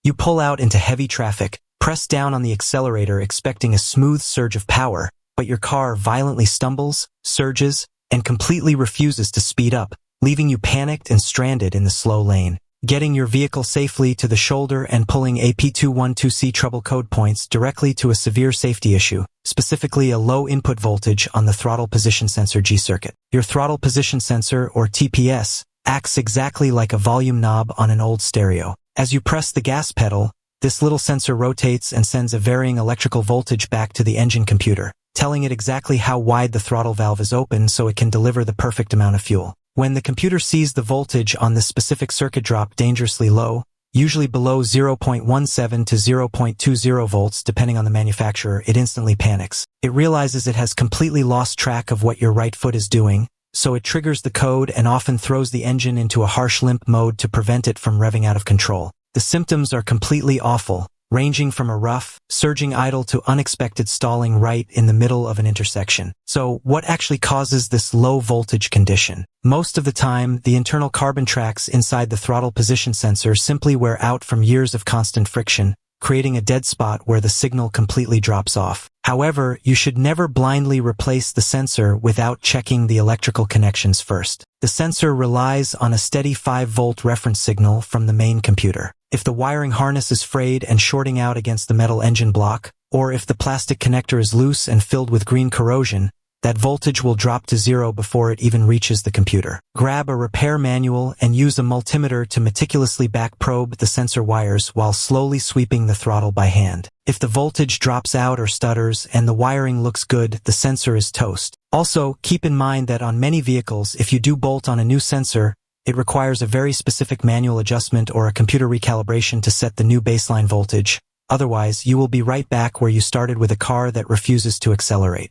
You pull out into heavy traffic, press down on the accelerator expecting a smooth surge of power, but your car violently stumbles, surges, and completely refuses to speed up, leaving you panicked and stranded in the slow lane. Getting your vehicle safely to the shoulder and pulling a P212C trouble code points directly to a severe safety issue, specifically a low input voltage on the throttle position sensor G circuit. Your throttle position sensor, or TPS, acts exactly like a volume knob on an old stereo. As you press the gas pedal, this little sensor rotates and sends a varying electrical voltage back to the engine computer, telling it exactly how wide the throttle valve is open so it can deliver the perfect amount of fuel. When the computer sees the voltage on the specific circuit drop dangerously low, usually below 0.17 to 0.20 volts depending on the manufacturer, it instantly panics. It realizes it has completely lost track of what your right foot is doing, so it triggers the code and often throws the engine into a harsh limp mode to prevent it from revving out of control. The symptoms are completely awful, ranging from a rough, surging idle to unexpected stalling right in the middle of an intersection. So, what actually causes this low voltage condition? Most of the time, the internal carbon tracks inside the throttle position sensor simply wear out from years of constant friction, creating a dead spot where the signal completely drops off. However, you should never blindly replace the sensor without checking the electrical connections first. The sensor relies on a steady 5-volt reference signal from the main computer. If the wiring harness is frayed and shorting out against the metal engine block, or if the plastic connector is loose and filled with green corrosion, that voltage will drop to 0 before it even reaches the computer. Grab a repair manual and use a multimeter to meticulously back probe the sensor wires while slowly sweeping the throttle by hand. If the voltage drops out or stutters and the wiring looks good, the sensor is toast. Also, keep in mind that on many vehicles, if you do bolt on a new sensor, it requires a very specific manual adjustment or a computer recalibration to set the new baseline voltage. Otherwise, you will be right back where you started with a car that refuses to accelerate.